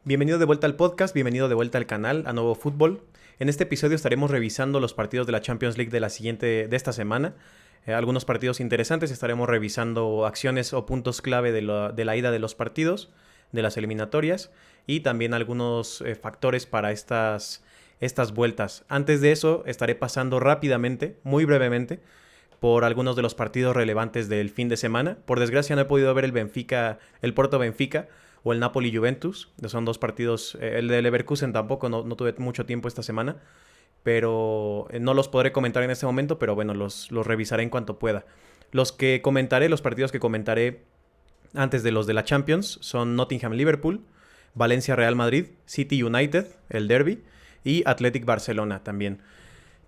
Bienvenido de vuelta al podcast, bienvenido de vuelta al canal, a Nuevo Fútbol. En este episodio estaremos revisando los partidos de la Champions League de esta semana. Algunos partidos interesantes, estaremos revisando acciones o puntos clave de la ida de los partidos, de las eliminatorias, y también algunos factores para estas vueltas. Antes de eso, estaré pasando rápidamente, muy brevemente, por algunos de los partidos relevantes del fin de semana. Por desgracia no he podido ver el Porto Benfica o el Napoli Juventus. Son dos partidos. El de Leverkusen tampoco, no tuve mucho tiempo esta semana. Pero no los podré comentar en este momento, pero bueno, los revisaré en cuanto pueda. Los partidos que comentaré antes de los de la Champions son Nottingham-Liverpool, Valencia-Real Madrid, City-United, el derby, y Athletic-Barcelona también.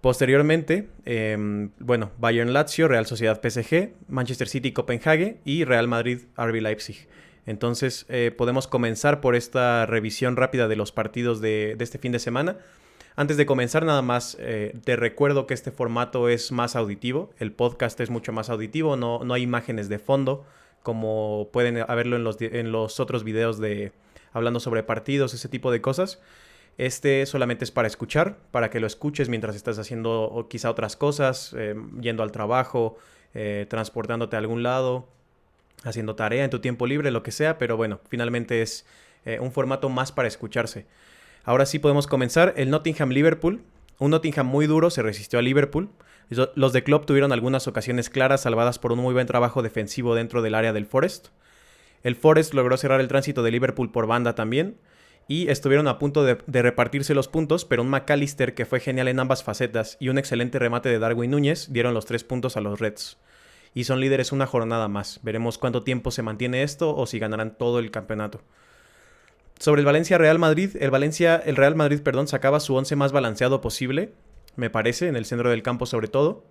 Posteriormente, Bayern-Lazio, Real Sociedad-PSG, Manchester City-Copenhague y Real Madrid-RB Leipzig. Entonces podemos comenzar por esta revisión rápida de los partidos de este fin de semana. Antes de comenzar, nada más te recuerdo que este formato es más auditivo. El podcast es mucho más auditivo, no hay imágenes de fondo, como pueden haberlo en los otros videos hablando sobre partidos, ese tipo de cosas. Este solamente es para escuchar, para que lo escuches mientras estás haciendo quizá otras cosas, yendo al trabajo, transportándote a algún lado, haciendo tarea en tu tiempo libre, lo que sea, pero bueno, finalmente es un formato más para escucharse. Ahora sí podemos comenzar. El Nottingham-Liverpool. Un Nottingham muy duro se resistió a Liverpool. Los de Klopp tuvieron algunas ocasiones claras salvadas por un muy buen trabajo defensivo dentro del área del Forest. El Forest logró cerrar el tránsito de Liverpool por banda también. Y estuvieron a punto de repartirse los puntos, pero un McAllister que fue genial en ambas facetas y un excelente remate de Darwin Núñez dieron los 3 puntos a los Reds. Y son líderes una jornada más. Veremos cuánto tiempo se mantiene esto o si ganarán todo el campeonato. Sobre el Valencia-Real Madrid, el Real Madrid, sacaba su 11 más balanceado posible, me parece, en el centro del campo sobre todo.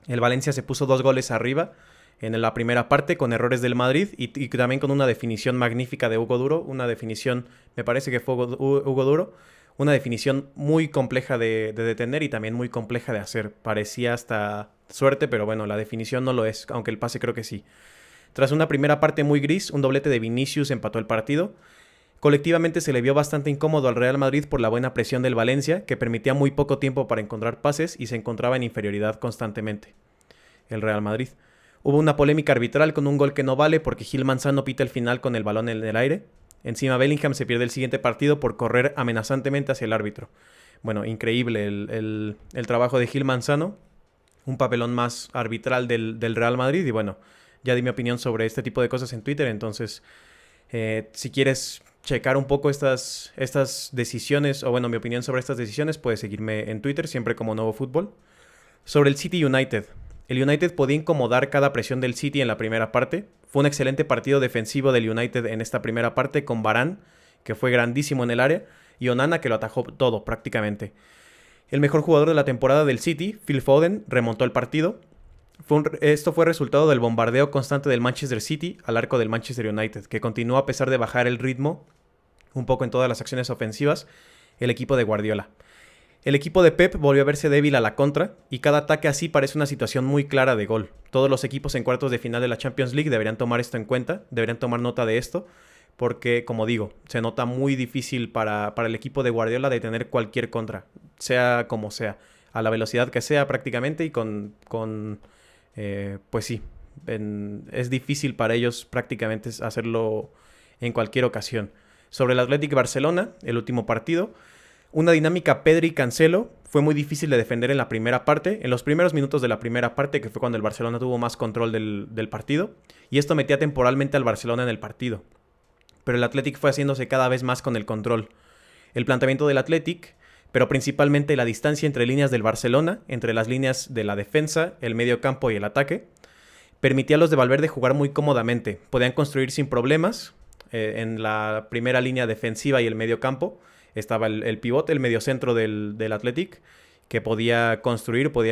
El Valencia se puso 2 goles arriba en la primera parte con errores del Madrid y también con una definición magnífica de Hugo Duro, una definición, me parece que fue Hugo Duro, una definición muy compleja de detener y también muy compleja de hacer. Parecía hasta suerte, pero bueno, la definición no lo es, aunque el pase creo que sí. Tras una primera parte muy gris, un doblete de Vinicius empató el partido. Colectivamente se le vio bastante incómodo al Real Madrid por la buena presión del Valencia, que permitía muy poco tiempo para encontrar pases y se encontraba en inferioridad constantemente. El Real Madrid. Hubo una polémica arbitral con un gol que no vale porque Gil Manzano pita el final con el balón en el aire. Encima Bellingham se pierde el siguiente partido por correr amenazantemente hacia el árbitro. Bueno, increíble el trabajo de Gil Manzano. Un papelón más arbitral del Real Madrid. Y bueno, ya di mi opinión sobre este tipo de cosas en Twitter. Entonces, si quieres checar un poco estas decisiones, o bueno, mi opinión sobre estas decisiones, puedes seguirme en Twitter, siempre como Nuevo Fútbol. Sobre el City United. El United podía incomodar cada presión del City en la primera parte. Fue un excelente partido defensivo del United en esta primera parte con Varane, que fue grandísimo en el área, y Onana, que lo atajó todo prácticamente. El mejor jugador de la temporada del City, Phil Foden, remontó el partido. Esto fue resultado del bombardeo constante del Manchester City al arco del Manchester United, que continuó a pesar de bajar el ritmo un poco en todas las acciones ofensivas, el equipo de Guardiola. El equipo de Pep volvió a verse débil a la contra y cada ataque así parece una situación muy clara de gol. Todos los equipos en cuartos de final de la Champions League deberían tomar esto en cuenta, deberían tomar nota de esto, porque, como digo, se nota muy difícil para el equipo de Guardiola de tener cualquier contra, sea como sea, a la velocidad que sea prácticamente y pues sí, es difícil para ellos prácticamente hacerlo en cualquier ocasión. Sobre el Athletic Barcelona, el último partido, una dinámica Pedri-Cancelo fue muy difícil de defender en la primera parte, en los primeros minutos de la primera parte, que fue cuando el Barcelona tuvo más control del partido, y esto metía temporalmente al Barcelona en el partido. Pero el Athletic fue haciéndose cada vez más con el control. El planteamiento del Athletic, pero principalmente la distancia entre líneas del Barcelona, entre las líneas de la defensa, el medio campo y el ataque, permitía a los de Valverde jugar muy cómodamente. Podían construir sin problemas. En la primera línea defensiva y el medio campo estaba el pivote, el mediocentro del Athletic, que podía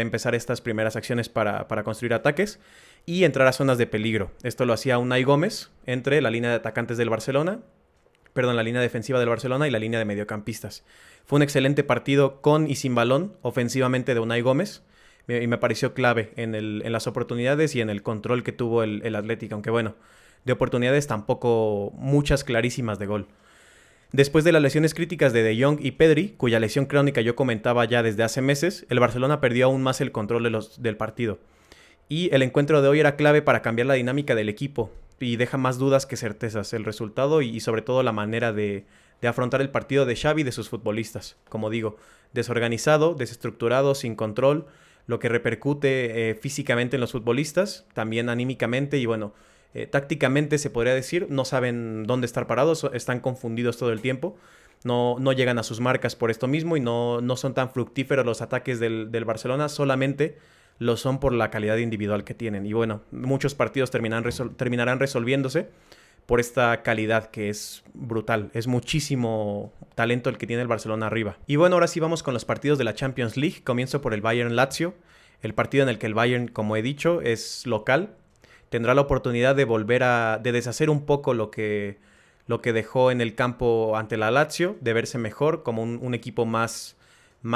empezar estas primeras acciones para construir ataques y entrar a zonas de peligro. Esto lo hacía Unai Gómez entre la línea de atacantes del Barcelona, la línea defensiva del Barcelona y la línea de mediocampistas. Fue un excelente partido con y sin balón ofensivamente de Unai Gómez y me pareció clave en las oportunidades y en el control que tuvo el Athletic, aunque bueno, de oportunidades tampoco muchas clarísimas de gol. Después de las lesiones críticas de Jong y Pedri, cuya lesión crónica yo comentaba ya desde hace meses, el Barcelona perdió aún más el control del partido. Y el encuentro de hoy era clave para cambiar la dinámica del equipo y deja más dudas que certezas el resultado y sobre todo la manera de afrontar el partido de Xavi y de sus futbolistas. Como digo, desorganizado, desestructurado, sin control, lo que repercute físicamente en los futbolistas, también anímicamente y bueno, tácticamente se podría decir, no saben dónde estar parados, están confundidos todo el tiempo. No llegan a sus marcas por esto mismo y no son tan fructíferos los ataques del Barcelona, solamente lo son por la calidad individual que tienen. Y bueno, muchos partidos terminarán resolviéndose por esta calidad que es brutal. Es muchísimo talento el que tiene el Barcelona arriba. Y bueno, ahora sí vamos con los partidos de la Champions League. Comienzo por el Bayern-Lazio, el partido en el que el Bayern, como he dicho, es local. Tendrá la oportunidad de volver de deshacer un poco lo que dejó en el campo ante la Lazio, de verse mejor como un equipo más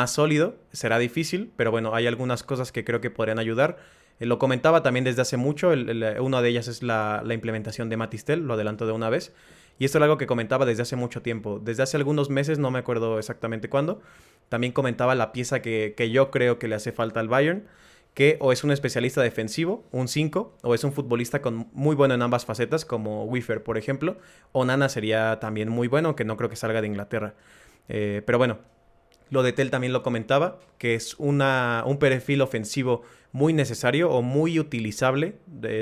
sólido. Será difícil, pero bueno, hay algunas cosas que creo que podrían ayudar. Lo comentaba también desde hace mucho, una de ellas es la implementación de Matistel, lo adelanto de una vez. Y esto es algo que comentaba desde hace mucho tiempo. Desde hace algunos meses, no me acuerdo exactamente cuándo, también comentaba la pieza que yo creo que le hace falta al Bayern, que o es un especialista defensivo, un 5, o es un futbolista muy bueno en ambas facetas, como Wiffer, por ejemplo. O Nana sería también muy bueno, que no creo que salga de Inglaterra. Pero bueno, lo de Tel también lo comentaba, que es un perfil ofensivo muy necesario o muy utilizable,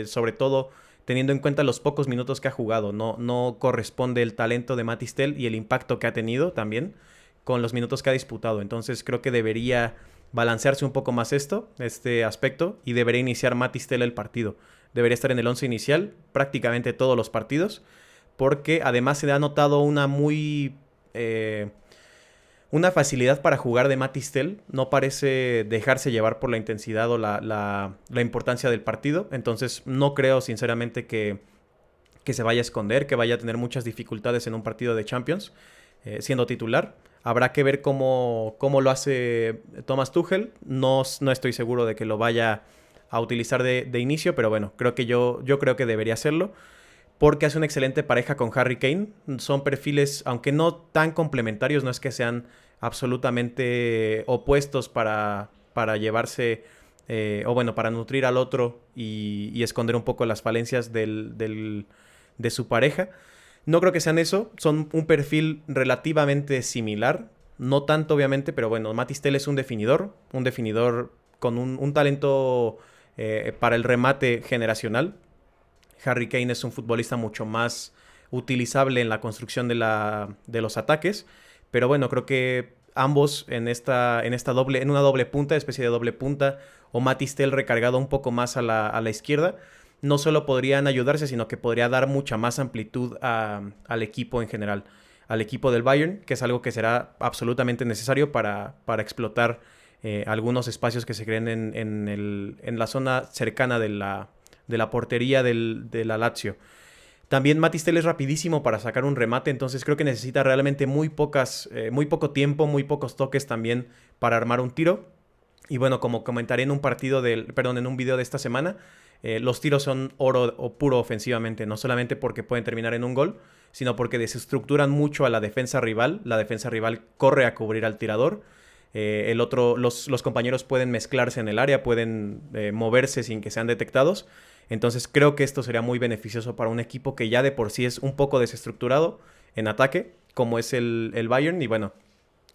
sobre todo teniendo en cuenta los pocos minutos que ha jugado. No corresponde el talento de Matistel y el impacto que ha tenido también con los minutos que ha disputado. Entonces creo que debería balancearse un poco más este aspecto, y debería iniciar Matistel el partido. Debería estar en el 11 inicial prácticamente todos los partidos, porque además se ha notado una facilidad para jugar de Matistel. No parece dejarse llevar por la intensidad o la importancia del partido. Entonces no creo sinceramente que se vaya a esconder, que vaya a tener muchas dificultades en un partido de Champions siendo titular. Habrá que ver cómo lo hace Thomas Tuchel. No estoy seguro de que lo vaya a utilizar de inicio, pero bueno, yo creo que debería hacerlo, porque hace una excelente pareja con Harry Kane. Son perfiles, aunque no tan complementarios, no es que sean absolutamente opuestos para llevarse, o bueno, para nutrir al otro y esconder un poco las falencias de su pareja. No creo que sean eso, son un perfil relativamente similar, no tanto obviamente, pero bueno, Matistel es un definidor con un talento para el remate generacional. Harry Kane es un futbolista mucho más utilizable en la construcción de los ataques, pero bueno, creo que ambos en una doble punta, especie de doble punta, o Matistel recargado un poco más a la izquierda, no solo podrían ayudarse, sino que podría dar mucha más amplitud al equipo en general, al equipo del Bayern, que es algo que será absolutamente necesario para explotar algunos espacios que se creen en la zona cercana de la portería de la Lazio. También Matistel es rapidísimo para sacar un remate, entonces creo que necesita realmente muy poco tiempo, muy pocos toques también para armar un tiro. Y bueno, como comentaré en un video de esta semana, los tiros son oro o puro ofensivamente, no solamente porque pueden terminar en un gol, sino porque desestructuran mucho a la defensa rival. La defensa rival corre a cubrir al tirador. Los compañeros pueden mezclarse en el área, pueden moverse sin que sean detectados. Entonces creo que esto sería muy beneficioso para un equipo que ya de por sí es un poco desestructurado en ataque, como es el Bayern. Y bueno,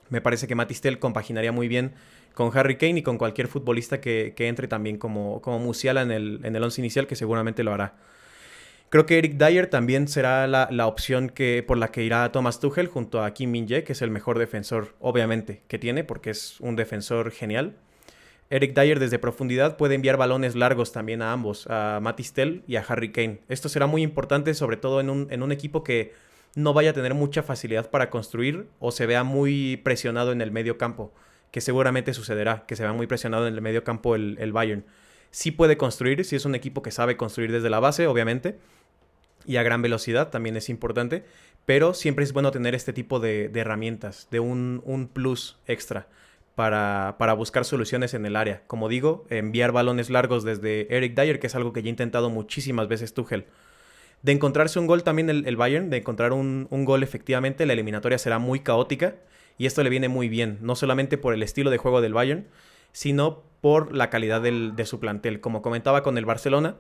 me parece que Matistel compaginaría muy bien con Harry Kane y con cualquier futbolista que entre también como Musiala en el 11 inicial, que seguramente lo hará. Creo que Eric Dier también será la opción por la que irá Thomas Tuchel junto a Kim Min-jae, que es el mejor defensor, obviamente, que tiene, porque es un defensor genial. Eric Dier desde profundidad puede enviar balones largos también a ambos, a Matistel y a Harry Kane. Esto será muy importante, sobre todo en un equipo que no vaya a tener mucha facilidad para construir o se vea muy presionado en el medio campo, que seguramente sucederá, que se vea muy presionado en el medio campo el Bayern. Sí puede construir, sí es un equipo que sabe construir desde la base, obviamente, y a gran velocidad también es importante, pero siempre es bueno tener este tipo de herramientas, de un plus extra para buscar soluciones en el área. Como digo, enviar balones largos desde Eric Dier, que es algo que ya ha intentado muchísimas veces Tuchel. De encontrarse un gol también el Bayern, de encontrar un gol efectivamente, la eliminatoria será muy caótica y esto le viene muy bien, no solamente por el estilo de juego del Bayern, sino por la calidad de su plantel. Como comentaba con el Barcelona,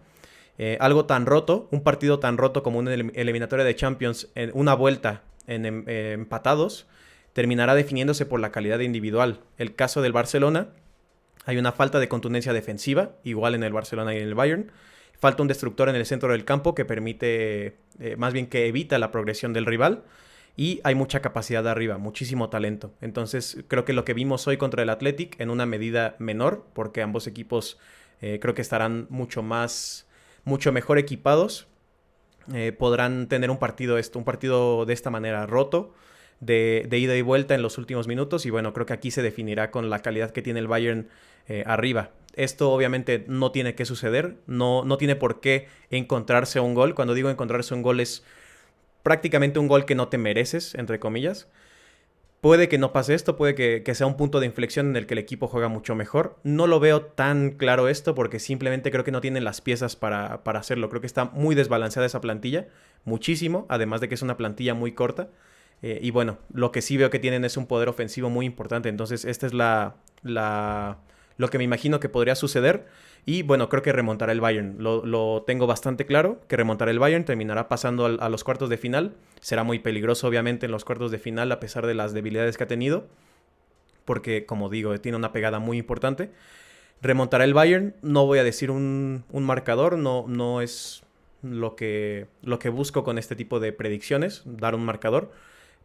algo tan roto, un partido tan roto como una eliminatoria de Champions, en una vuelta en empatados, terminará definiéndose por la calidad individual. El caso del Barcelona, hay una falta de contundencia defensiva, igual en el Barcelona y en el Bayern. Falta un destructor en el centro del campo que permite, más bien que evita la progresión del rival. Y hay mucha capacidad de arriba, muchísimo talento. Entonces creo que lo que vimos hoy contra el Athletic en una medida menor, porque ambos equipos creo que estarán mucho mejor equipados, podrán tener un partido de esta manera roto, de ida y vuelta en los últimos minutos. Y bueno, creo que aquí se definirá con la calidad que tiene el Bayern arriba. Esto obviamente no tiene que suceder, no tiene por qué encontrarse un gol. Cuando digo encontrarse un gol es prácticamente un gol que no te mereces, entre comillas. Puede que no pase esto, puede que sea un punto de inflexión en el que el equipo juega mucho mejor. No lo veo tan claro esto porque simplemente creo que no tienen las piezas para hacerlo. Creo que está muy desbalanceada esa plantilla, muchísimo, además de que es una plantilla muy corta. Y bueno, lo que sí veo que tienen es un poder ofensivo muy importante. Entonces esta es lo que me imagino que podría suceder. Y bueno, creo que remontará el Bayern. Lo tengo bastante claro, que remontará el Bayern, terminará pasando a los cuartos de final. Será muy peligroso, obviamente, en los cuartos de final, a pesar de las debilidades que ha tenido. Porque, como digo, tiene una pegada muy importante. Remontará el Bayern. No voy a decir un marcador, no es lo que busco con este tipo de predicciones, dar un marcador,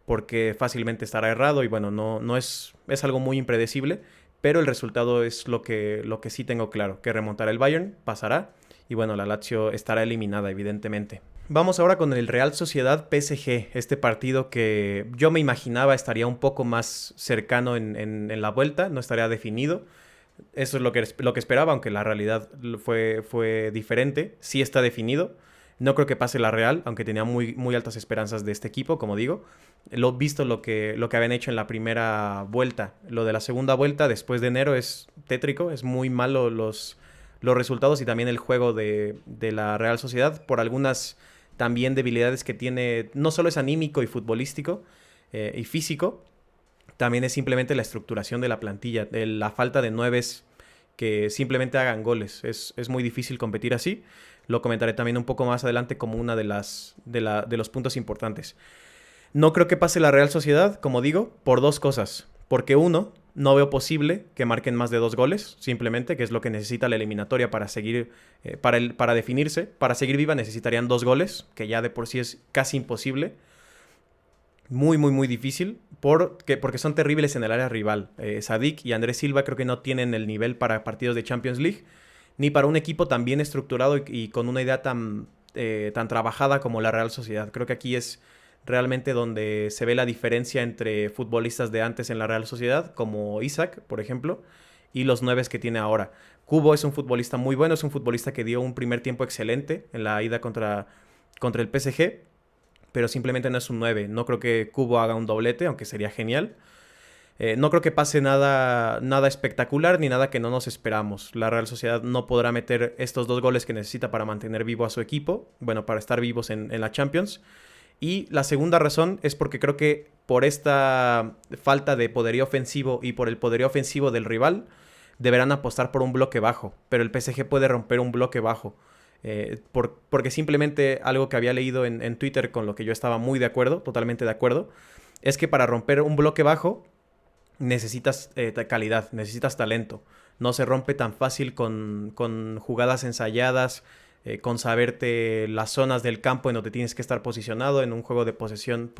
porque fácilmente estará errado y bueno, no es algo muy impredecible. Pero el resultado es lo que sí tengo claro, que remontará el Bayern, pasará, y bueno, la Lazio estará eliminada, evidentemente. Vamos ahora con el Real Sociedad PSG, este partido que yo me imaginaba estaría un poco más cercano en la vuelta, no estaría definido. Eso es lo que esperaba, aunque la realidad fue diferente. Sí está definido. No creo que pase la Real, aunque tenía muy, muy altas esperanzas de este equipo, como digo. Visto lo que habían hecho en la primera vuelta. Lo de la segunda vuelta, después de enero, es tétrico. Es muy malo los resultados y también el juego de la Real Sociedad por algunas también debilidades que tiene. No solo es anímico y futbolístico y físico, también es simplemente la estructuración de la plantilla, de la falta de nueves que simplemente hagan goles. Es muy difícil competir así. Lo comentaré también un poco más adelante como una de los puntos importantes. No creo que pase la Real Sociedad, como digo, por dos cosas. Porque uno, no veo posible que marquen más de 2 goles, simplemente, que es lo que necesita la eliminatoria para seguir, para definirse. Para seguir viva necesitarían 2 goles, que ya de por sí es casi imposible. Muy, muy, muy difícil, porque son terribles en el área rival. Sadik y Andrés Silva creo que no tienen el nivel para partidos de Champions League, ni para un equipo tan bien estructurado y con una idea tan trabajada como la Real Sociedad. Creo que aquí es realmente donde se ve la diferencia entre futbolistas de antes en la Real Sociedad, como Isaac, por ejemplo, y los 9 que tiene ahora. Kubo es un futbolista muy bueno, es un futbolista que dio un primer tiempo excelente en la ida contra el PSG, pero simplemente no es un 9. No creo que Kubo haga un doblete, aunque sería genial. No creo que pase nada espectacular ni nada que no nos esperamos. La Real Sociedad no podrá meter estos 2 goles que necesita para mantener vivo a su equipo, bueno, para estar vivos en la Champions. Y la segunda razón es porque creo que por esta falta de poderío ofensivo y por el poderío ofensivo del rival, deberán apostar por un bloque bajo. Pero el PSG puede romper un bloque bajo. Porque simplemente algo que había leído en Twitter con lo que yo estaba muy de acuerdo, totalmente de acuerdo, es que para romper un bloque bajo necesitas calidad, necesitas talento. No se rompe tan fácil con jugadas ensayadas, con saberte las zonas del campo en donde tienes que estar posicionado en un juego de posición,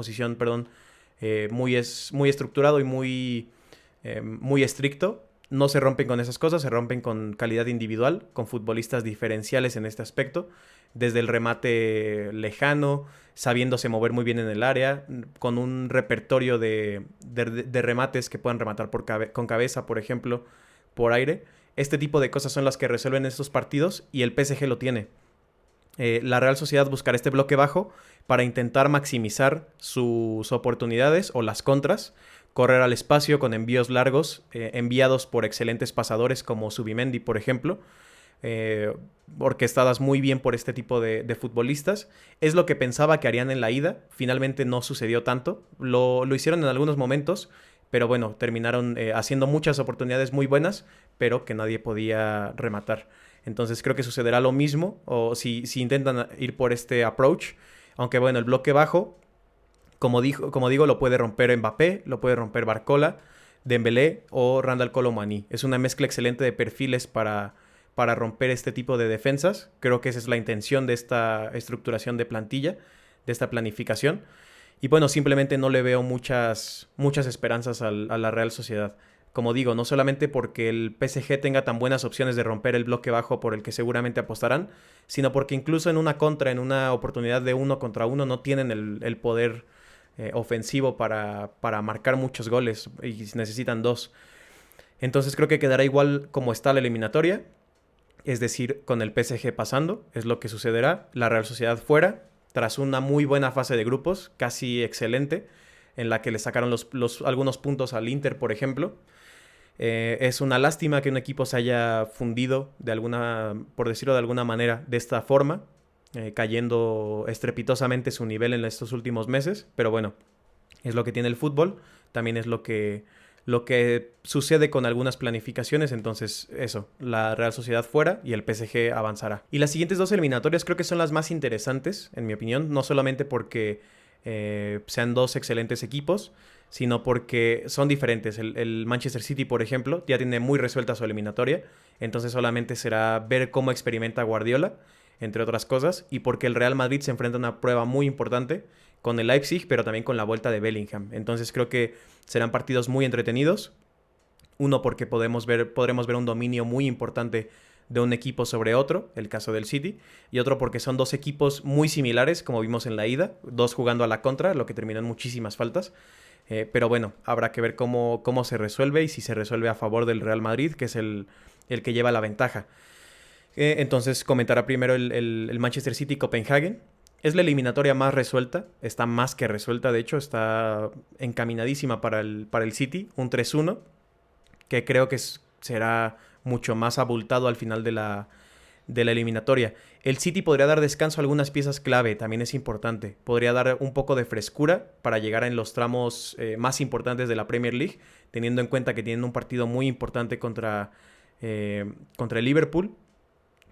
muy estructurado y muy estricto. No se rompen con esas cosas, se rompen con calidad individual, con futbolistas diferenciales en este aspecto, desde el remate lejano, sabiéndose mover muy bien en el área, con un repertorio de remates que puedan rematar con cabeza, por ejemplo, por aire. Este tipo de cosas son las que resuelven estos partidos y el PSG lo tiene. La Real Sociedad buscará este bloque bajo para intentar maximizar sus oportunidades o las contras, correr al espacio con envíos largos enviados por excelentes pasadores como Subimendi, por ejemplo, eh, orquestadas muy bien por este tipo de futbolistas. Es lo que pensaba que harían en la ida. Finalmente no sucedió tanto. Lo hicieron en algunos momentos, pero bueno, terminaron haciendo muchas oportunidades muy buenas, pero que nadie podía rematar. Entonces creo que sucederá lo mismo, o si intentan ir por este approach. Aunque bueno, el bloque bajo, como digo, lo puede romper Mbappé, lo puede romper Barcola, Dembélé o Randal Kolo Muani. Es una mezcla excelente de perfiles para romper este tipo de defensas. Creo que esa es la intención de esta estructuración de plantilla, de esta planificación. Y bueno, simplemente no le veo muchas esperanzas a la Real Sociedad. Como digo, no solamente porque el PSG tenga tan buenas opciones de romper el bloque bajo por el que seguramente apostarán, sino porque incluso en una contra, en una oportunidad de 1 contra 1, no tienen el poder ofensivo para marcar muchos goles y necesitan 2. Entonces creo que quedará igual como está la eliminatoria, es decir, con el PSG pasando, es lo que sucederá, la Real Sociedad fuera, tras una muy buena fase de grupos, casi excelente, en la que le sacaron algunos puntos al Inter, por ejemplo. Es una lástima que un equipo se haya fundido por decirlo de alguna manera, de esta forma, cayendo estrepitosamente su nivel en estos últimos meses, pero bueno, es lo que tiene el fútbol, también es lo que sucede con algunas planificaciones. Entonces eso, la Real Sociedad fuera y el PSG avanzará. Y las siguientes 2 eliminatorias creo que son las más interesantes, en mi opinión, no solamente porque sean 2 excelentes equipos, sino porque son diferentes. El Manchester City, por ejemplo, ya tiene muy resuelta su eliminatoria, entonces solamente será ver cómo experimenta Guardiola, entre otras cosas, y porque el Real Madrid se enfrenta a una prueba muy importante con el Leipzig, pero también con la vuelta de Bellingham. Entonces creo que serán partidos muy entretenidos. Uno, porque podremos ver un dominio muy importante de un equipo sobre otro, el caso del City, y otro porque son 2 equipos muy similares, como vimos en la ida, 2 jugando a la contra, lo que terminó en muchísimas faltas. Pero bueno, habrá que ver cómo se resuelve y si se resuelve a favor del Real Madrid, que es el que lleva la ventaja. Entonces comentará primero el Manchester City-Copenhagen. Es la eliminatoria más resuelta, está más que resuelta, de hecho, está encaminadísima para el City, un 3-1, que creo que será mucho más abultado al final de la eliminatoria. El City podría dar descanso a algunas piezas clave, también es importante. Podría dar un poco de frescura para llegar en los tramos más importantes de la Premier League, teniendo en cuenta que tienen un partido muy importante contra el Liverpool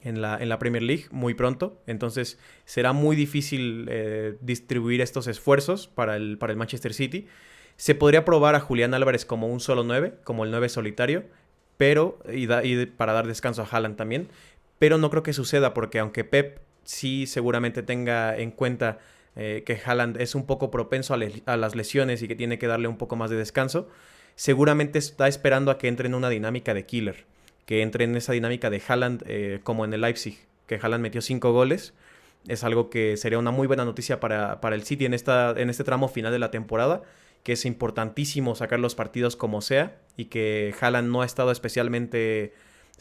en la Premier League muy pronto. Entonces será muy difícil distribuir estos esfuerzos para el Manchester City. Se podría probar a Julián Álvarez como un solo 9, como el 9 solitario, pero y para dar descanso a Haaland también. Pero no creo que suceda porque aunque Pep sí seguramente tenga en cuenta que Haaland es un poco propenso a las lesiones y que tiene que darle un poco más de descanso, seguramente está esperando a que entre en una dinámica de killer, que entre en esa dinámica de Haaland como en el Leipzig, que Haaland metió 5 goles. Es algo que sería una muy buena noticia para el City en este tramo final de la temporada, que es importantísimo sacar los partidos como sea y que Haaland no ha estado especialmente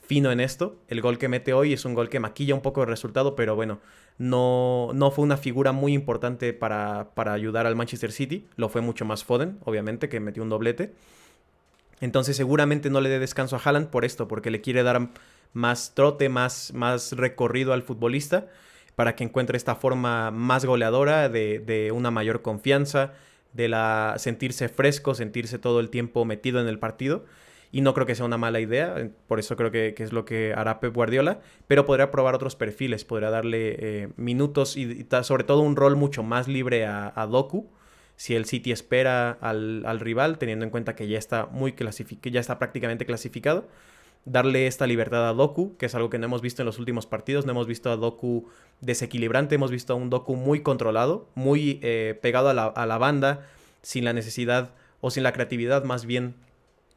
fino en esto. El gol que mete hoy es un gol que maquilla un poco el resultado, pero bueno, no fue una figura muy importante para ayudar al Manchester City. Lo fue mucho más Foden, obviamente, que metió un doblete. Entonces seguramente no le dé descanso a Haaland por esto, porque le quiere dar más trote, más recorrido al futbolista para que encuentre esta forma más goleadora de una mayor confianza, de sentirse fresco, sentirse todo el tiempo metido en el partido. Y no creo que sea una mala idea, por eso creo que es lo que hará Pep Guardiola, pero podrá probar otros perfiles, podrá darle minutos y sobre todo un rol mucho más libre a Doku, si el City espera al rival, teniendo en cuenta que ya está prácticamente clasificado. Darle esta libertad a Doku, que es algo que no hemos visto en los últimos partidos. No hemos visto a Doku desequilibrante, hemos visto a un Doku muy controlado, muy pegado a la banda, sin la necesidad o sin la creatividad más bien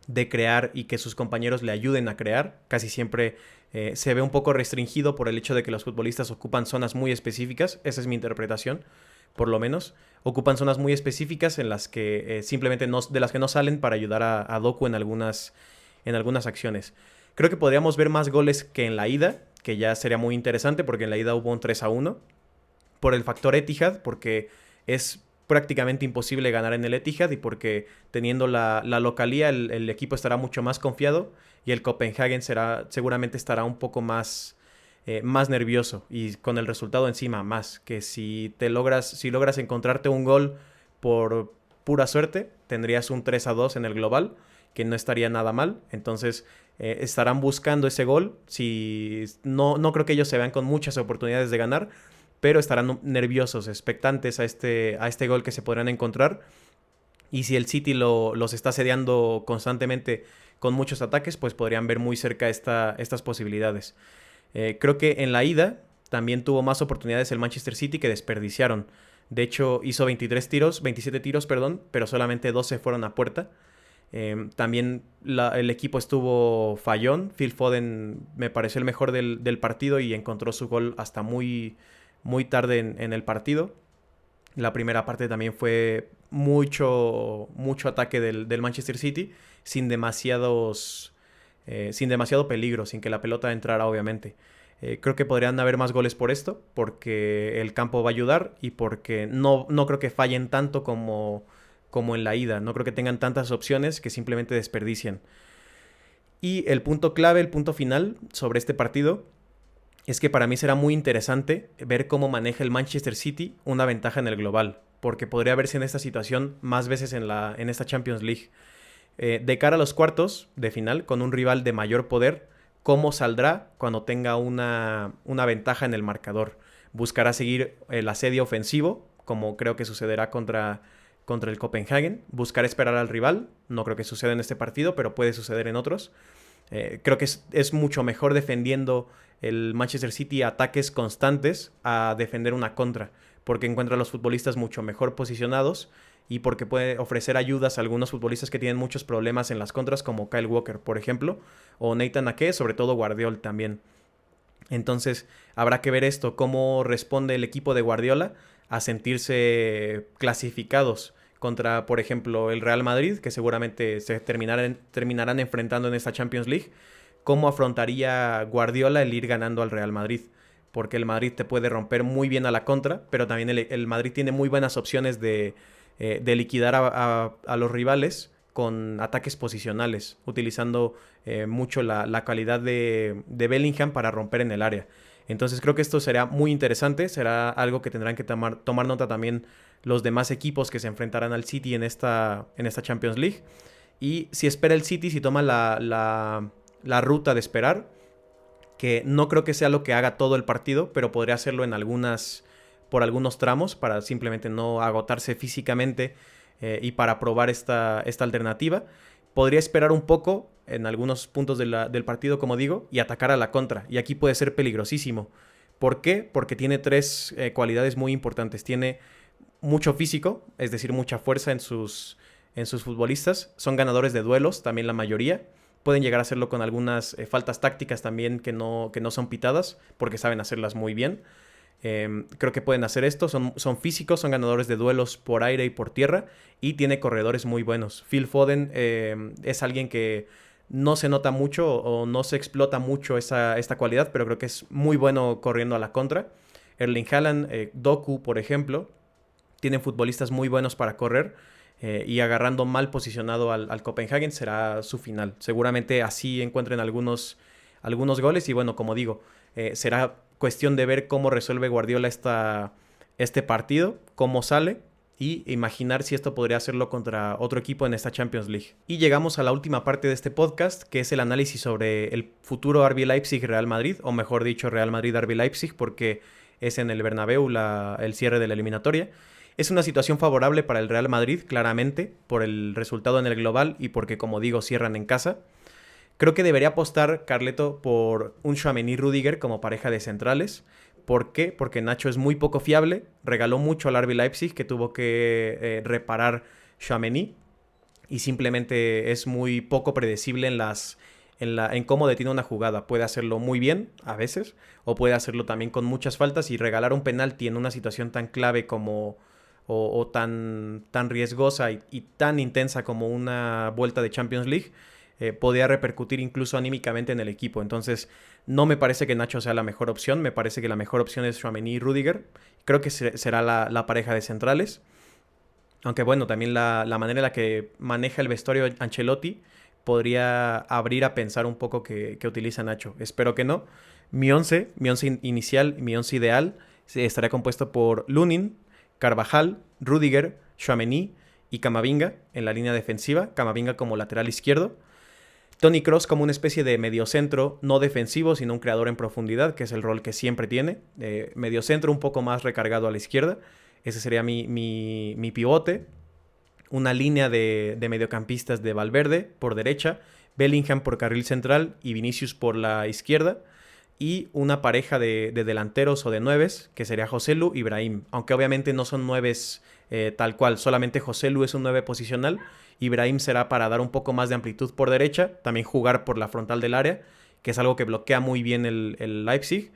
de crear y que sus compañeros le ayuden a crear. Casi siempre se ve un poco restringido por el hecho de que los futbolistas ocupan zonas muy específicas. Esa es mi interpretación, por lo menos. Ocupan zonas muy específicas en las que simplemente de las que no salen para ayudar a Doku en algunas acciones. Creo que podríamos ver más goles que en la ida, que ya sería muy interesante porque en la ida hubo un 3-1 por el factor Etihad, porque es prácticamente imposible ganar en el Etihad y porque teniendo la localía el equipo estará mucho más confiado y el Copenhagen seguramente estará un poco más más nervioso y con el resultado encima más. Que si logras encontrarte un gol por pura suerte, tendrías un 3-2 en el global, que no estaría nada mal. Entonces estarán buscando ese gol. Si no creo que ellos se vean con muchas oportunidades de ganar, pero estarán nerviosos, expectantes a este gol que se podrán encontrar. Y si el City los está asediando constantemente con muchos ataques, pues podrían ver muy cerca estas posibilidades. Creo que en la ida también tuvo más oportunidades el Manchester City que desperdiciaron. De hecho, hizo 27 tiros, perdón, pero solamente 12 fueron a puerta. También el equipo estuvo fallón. Phil Foden me pareció el mejor del partido y encontró su gol hasta muy, muy tarde en el partido. La primera parte también fue mucho ataque del Manchester City sin sin demasiado peligro, sin que la pelota entrara, obviamente. Creo que podrían haber más goles por esto, porque el campo va a ayudar y porque no creo que fallen tanto como en la ida. No creo que tengan tantas opciones que simplemente desperdician. Y el punto clave, el punto final sobre este partido es que para mí será muy interesante ver cómo maneja el Manchester City una ventaja en el global, porque podría verse en esta situación más veces en esta Champions League. De cara a los cuartos de final, con un rival de mayor poder, ¿cómo saldrá cuando tenga una ventaja en el marcador? ¿Buscará seguir el asedio ofensivo, como creo que sucederá contra el Copenhagen? ¿Buscará esperar al rival? No creo que suceda en este partido, pero puede suceder en otros. Creo que es mucho mejor defendiendo el Manchester City ataques constantes a defender una contra, porque encuentra a los futbolistas mucho mejor posicionados y porque puede ofrecer ayudas a algunos futbolistas que tienen muchos problemas en las contras, como Kyle Walker, por ejemplo, o Nathan Ake, sobre todo Guardiola también. Entonces habrá que ver esto, cómo responde el equipo de Guardiola a sentirse clasificados contra, por ejemplo, el Real Madrid, que seguramente se terminarán enfrentando en esta Champions League. ¿Cómo afrontaría Guardiola el ir ganando al Real Madrid? Porque el Madrid te puede romper muy bien a la contra, pero también el Madrid tiene muy buenas opciones de liquidar a los rivales con ataques posicionales, utilizando mucho la calidad de Bellingham para romper en el área. Entonces creo que esto será muy interesante, será algo que tendrán que tomar nota también los demás equipos que se enfrentarán al City en esta Champions League. Y si espera el City, si toma la ruta de esperar, que no creo que sea lo que haga todo el partido, pero podría hacerlo por algunos tramos para simplemente no agotarse físicamente y para probar esta alternativa. Podría esperar un poco en algunos puntos del partido, como digo, y atacar a la contra. Y aquí puede ser peligrosísimo. ¿Por qué? Porque tiene tres cualidades muy importantes. Tiene mucho físico, es decir, mucha fuerza en sus futbolistas. Son ganadores de duelos, también la mayoría. Pueden llegar a hacerlo con algunas faltas tácticas también que no son pitadas, porque saben hacerlas muy bien. Creo que pueden hacer esto, son físicos, son ganadores de duelos por aire y por tierra y tiene corredores muy buenos. Phil Foden es alguien que no se nota mucho o no se explota mucho esta cualidad, pero creo que es muy bueno corriendo a la contra. Erling Haaland, Doku, por ejemplo, tienen futbolistas muy buenos para correr y agarrando mal posicionado al Copenhagen será su final. Seguramente así encuentren algunos goles y bueno, como digo, será cuestión de ver cómo resuelve Guardiola este partido, cómo sale y imaginar si esto podría hacerlo contra otro equipo en esta Champions League. Y llegamos a la última parte de este podcast, que es el análisis sobre el futuro RB Leipzig-Real Madrid, o mejor dicho, Real Madrid-RB Leipzig, porque es en el Bernabéu el cierre de la eliminatoria. Es una situación favorable para el Real Madrid, claramente, por el resultado en el global y porque, como digo, cierran en casa. Creo que debería apostar Carleto por un Tchouaméni-Rüdiger como pareja de centrales. ¿Por qué? Porque Nacho es muy poco fiable, regaló mucho al RB Leipzig que tuvo que reparar Tchouaméni y simplemente es muy poco predecible en cómo detiene una jugada. Puede hacerlo muy bien a veces o puede hacerlo también con muchas faltas y regalar un penalti en una situación tan clave como o tan riesgosa y tan intensa como una vuelta de Champions League. Podría repercutir incluso anímicamente en el equipo. Entonces, no me parece que Nacho sea la mejor opción. Me parece que la mejor opción es Tchouaméni y Rüdiger. Creo que será la pareja de centrales. Aunque bueno, también la manera en la que maneja el vestuario Ancelotti podría abrir a pensar un poco que utiliza Nacho. Espero que no. Mi once inicial, mi once ideal, estaría compuesto por Lunin, Carvajal, Rudiger, Tchouaméni y Camavinga en la línea defensiva. Camavinga como lateral izquierdo. Toni Kroos como una especie de mediocentro no defensivo, sino un creador en profundidad, que es el rol que siempre tiene. Mediocentro un poco más recargado a la izquierda. Ese sería mi pivote. Una línea de mediocampistas de Valverde por derecha, Bellingham por carril central y Vinicius por la izquierda. Y una pareja de delanteros o de nueves, que sería Joselu y Brahim. Aunque obviamente no son nueves tal cual, solamente Joselu es un 9 posicional. Y Brahim será para dar un poco más de amplitud por derecha, también jugar por la frontal del área, que es algo que bloquea muy bien el Leipzig.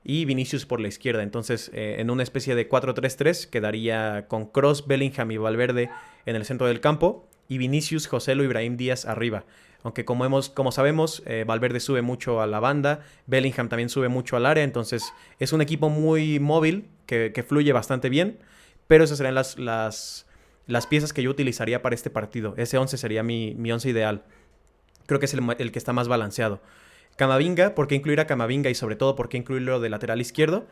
Y Vinicius por la izquierda. Entonces, en una especie de 4-3-3 quedaría con Kroos, Bellingham y Valverde en el centro del campo. Y Vinicius, Joselu y Brahim Díaz arriba. Aunque como sabemos, Valverde sube mucho a la banda, Bellingham también sube mucho al área, entonces es un equipo muy móvil, que fluye bastante bien, pero esas serían las piezas que yo utilizaría para este partido. Ese 11 sería mi 11 ideal. Creo que es el que está más balanceado. Camavinga, ¿por qué incluir a Camavinga y sobre todo por qué incluirlo de lateral izquierdo?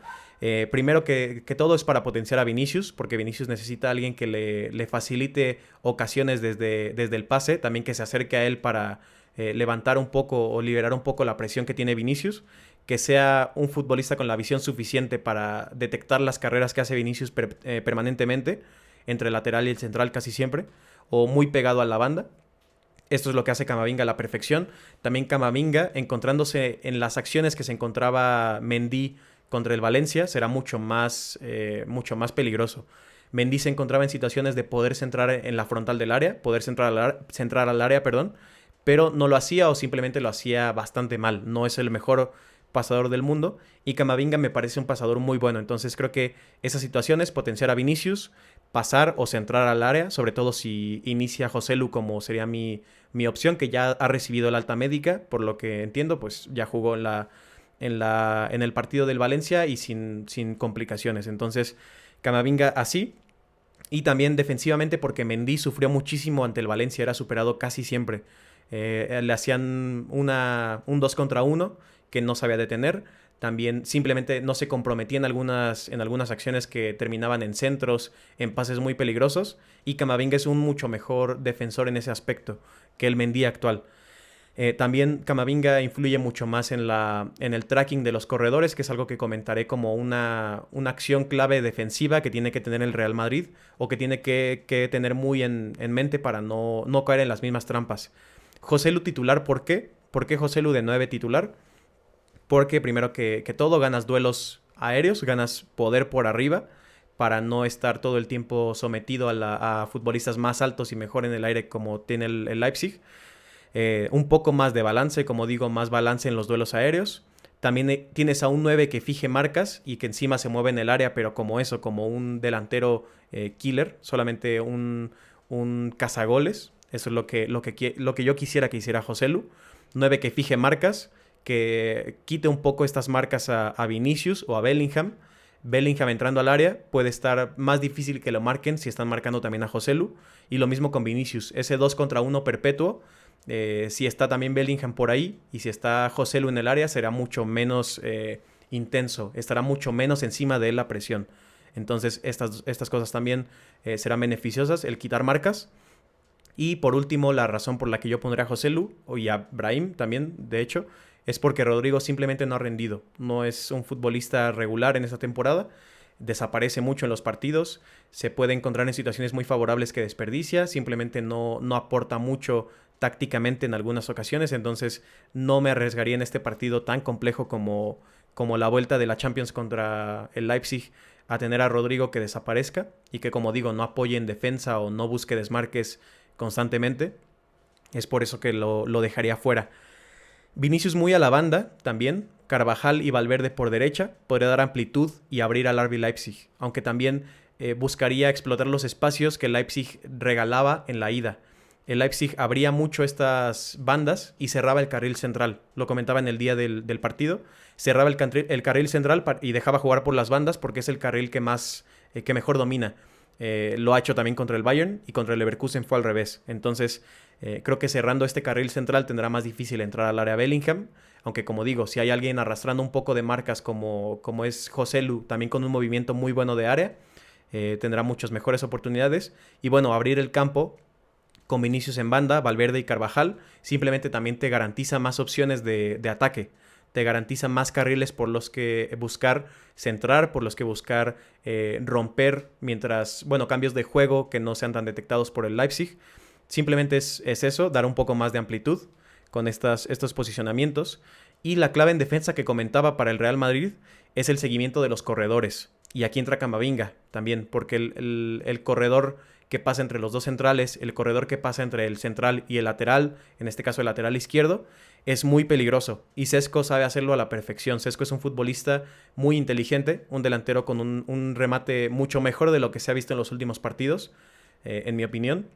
Primero que todo es para potenciar a Vinicius, porque Vinicius necesita a alguien que le facilite ocasiones desde el pase, también que se acerque a él para levantar un poco o liberar un poco la presión que tiene Vinicius, que sea un futbolista con la visión suficiente para detectar las carreras que hace Vinicius permanentemente, entre el lateral y el central casi siempre, o muy pegado a la banda. Esto es lo que hace Camavinga a la perfección. También Camavinga, encontrándose en las acciones que se encontraba Mendy contra el Valencia, será mucho más peligroso. Mendy se encontraba en situaciones de poder centrar en la frontal del área, centrar al área, perdón, pero no lo hacía o simplemente lo hacía bastante mal. No es el mejor pasador del mundo y Camavinga me parece un pasador muy bueno. Entonces creo que esas situaciones, potenciar a Vinicius, pasar o centrar al área, sobre todo si inicia Joselu como sería mi opción, que ya ha recibido el alta médica, por lo que entiendo, pues ya jugó en el partido del Valencia y sin complicaciones. Entonces, Camavinga así. Y también defensivamente porque Mendy sufrió muchísimo ante el Valencia, era superado casi siempre. Le hacían un 2 contra 1 que no sabía detener. También simplemente no se comprometía en algunas acciones que terminaban en centros, en pases muy peligrosos. Y Camavinga es un mucho mejor defensor en ese aspecto que el Mendy actual. También Camavinga influye mucho más en el tracking de los corredores, que es algo que comentaré como una acción clave defensiva que tiene que tener el Real Madrid o que tiene que tener muy en mente para no caer en las mismas trampas. Joselu titular, ¿por qué? ¿Por qué Joselu de 9 titular? Porque primero que todo ganas duelos aéreos, ganas poder por arriba para no estar todo el tiempo sometido a futbolistas más altos y mejor en el aire como tiene el Leipzig. Un poco más de balance, como digo, más balance en los duelos aéreos. También tienes a un 9 que fije marcas y que encima se mueve en el área, pero como un delantero killer, solamente un cazagoles. Eso es lo que yo quisiera que hiciera Joselu. 9 que fije marcas, que quite un poco estas marcas a Vinicius o a Bellingham. Bellingham entrando al área puede estar más difícil que lo marquen si están marcando también a Joselu. Y lo mismo con Vinicius, ese 2 contra 1 perpetuo. Si está también Bellingham por ahí y si está Joselu en el área será mucho menos intenso, estará mucho menos encima de la presión. Entonces estas cosas también serán beneficiosas, el quitar marcas. Y por último, la razón por la que yo pondré a Joselu y a Brahim también, de hecho, es porque Rodrigo simplemente no ha rendido. No es un futbolista regular en esta temporada. Desaparece mucho en los partidos. Se puede encontrar en situaciones muy favorables que desperdicia. Simplemente no aporta mucho tácticamente en algunas ocasiones. Entonces no me arriesgaría en este partido tan complejo como la vuelta de la Champions contra el Leipzig a tener a Rodrigo que desaparezca y que, como digo, no apoye en defensa o no busque desmarques constantemente. Es por eso que lo dejaría fuera. Vinicius muy a la banda también. Carvajal y Valverde por derecha. Podría dar amplitud y abrir al RB Leipzig. Aunque también buscaría explotar los espacios que el Leipzig regalaba en la ida. El Leipzig abría mucho estas bandas y cerraba el carril central. Lo comentaba en el día del partido. Cerraba el carril central y dejaba jugar por las bandas porque es el carril que mejor domina. Lo ha hecho también contra el Bayern y contra el Leverkusen fue al revés. Entonces creo que cerrando este carril central tendrá más difícil entrar al área Bellingham. Aunque como digo, si hay alguien arrastrando un poco de marcas como es Joselu, también con un movimiento muy bueno de área, tendrá muchas mejores oportunidades. Y bueno, abrir el campo con Vinicius en banda, Valverde y Carvajal, simplemente también te garantiza más opciones de ataque. Te garantiza más carriles por los que buscar centrar, por los que buscar romper, mientras, bueno, cambios de juego que no sean tan detectados por el Leipzig. Simplemente es eso, dar un poco más de amplitud con estos posicionamientos. Y la clave en defensa que comentaba para el Real Madrid es el seguimiento de los corredores. Y aquí entra Camavinga también, porque el corredor que pasa entre los dos centrales, el corredor que pasa entre el central y el lateral, en este caso el lateral izquierdo, es muy peligroso. Y Šeško sabe hacerlo a la perfección. Šeško es un futbolista muy inteligente, un delantero con un remate mucho mejor de lo que se ha visto en los últimos partidos, en mi opinión,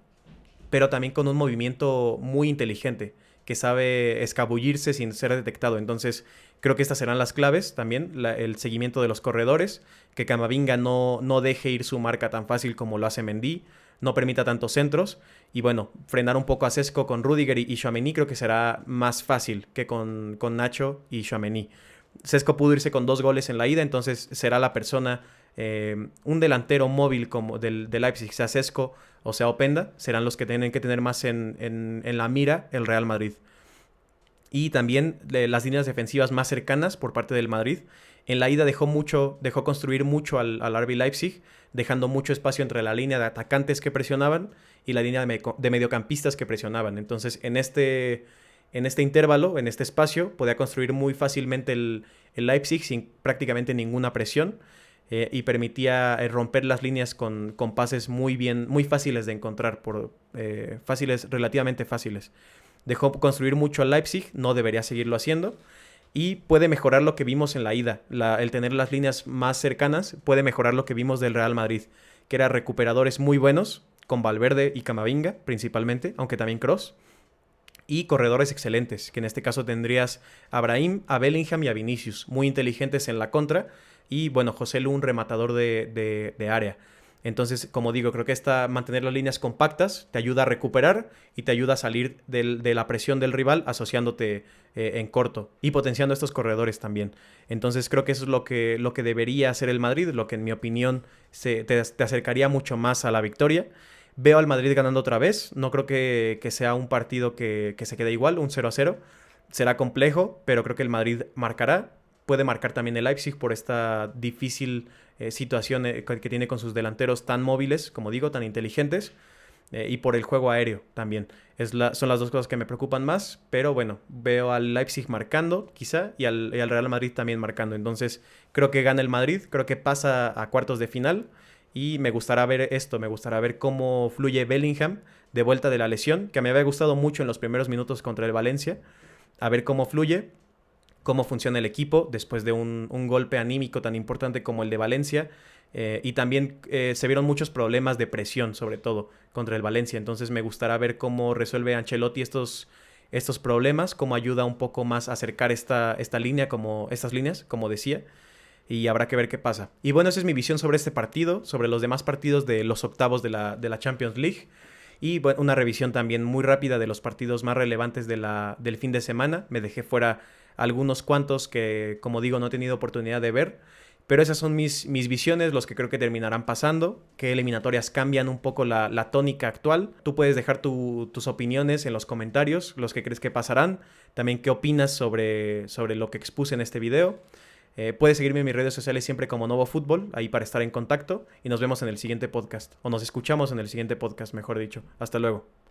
pero también con un movimiento muy inteligente, que sabe escabullirse sin ser detectado. Entonces, creo que estas serán las claves también, el seguimiento de los corredores, que Camavinga no deje ir su marca tan fácil como lo hace Mendy, no permita tantos centros, y bueno, frenar un poco a Šeško con Rudiger y Tchouaméni creo que será más fácil que con Nacho y Tchouaméni. Šeško pudo irse con 2 goles en la ida, entonces será la persona, un delantero móvil como del Leipzig, sea Šeško o sea Openda, serán los que tienen que tener más en la mira el Real Madrid. Y también las líneas defensivas más cercanas por parte del Madrid. En la ida dejó construir mucho al RB Leipzig, dejando mucho espacio entre la línea de atacantes que presionaban y la línea de mediocampistas que presionaban. Entonces, en este intervalo, en este espacio, podía construir muy fácilmente el Leipzig sin prácticamente ninguna presión, y permitía romper las líneas con pases muy fáciles de encontrar, relativamente fáciles. Dejó construir mucho al Leipzig, no debería seguirlo haciendo, y puede mejorar lo que vimos en la ida. El tener las líneas más cercanas puede mejorar lo que vimos del Real Madrid, que eran recuperadores muy buenos, con Valverde y Camavinga principalmente, aunque también Kroos, y corredores excelentes, que en este caso tendrías a Brahim, a Bellingham y a Vinicius, muy inteligentes en la contra, y bueno, Joselu, un rematador de área. Entonces, como digo, creo que mantener las líneas compactas te ayuda a recuperar y te ayuda a salir de la presión del rival, asociándote en corto y potenciando estos corredores también. Entonces, creo que eso es lo que debería hacer el Madrid, lo que en mi opinión te acercaría mucho más a la victoria. Veo al Madrid ganando otra vez. No creo que sea un partido que se quede igual, un 0-0. Será complejo, pero creo que el Madrid marcará. Puede marcar también el Leipzig por esta difícil situación que tiene con sus delanteros tan móviles, como digo, tan inteligentes, y por el juego aéreo también. Son las dos cosas que me preocupan más, pero bueno, veo al Leipzig marcando quizá y al Real Madrid también marcando. Entonces creo que gana el Madrid, creo que pasa a cuartos de final, y me gustará ver esto, me gustará ver cómo fluye Bellingham de vuelta de la lesión, que me había gustado mucho en los primeros minutos contra el Valencia, a ver cómo fluye, cómo funciona el equipo después de un golpe anímico tan importante como el de Valencia. Y también se vieron muchos problemas de presión, sobre todo, contra el Valencia. Entonces me gustará ver cómo resuelve Ancelotti estos problemas, cómo ayuda un poco más a acercar estas líneas, como decía. Y habrá que ver qué pasa. Y bueno, esa es mi visión sobre este partido, sobre los demás partidos de los octavos de la Champions League. Y bueno, una revisión también muy rápida de los partidos más relevantes del fin de semana. Me dejé fuera algunos cuantos que, como digo, no he tenido oportunidad de ver. Pero esas son mis visiones, los que creo que terminarán pasando, qué eliminatorias cambian un poco la tónica actual. Tú puedes dejar tus opiniones en los comentarios, los que crees que pasarán. También qué opinas sobre lo que expuse en este video. Puedes seguirme en mis redes sociales siempre como Novo Fútbol, ahí para estar en contacto. Y nos vemos en el siguiente podcast, o nos escuchamos en el siguiente podcast, mejor dicho. Hasta luego.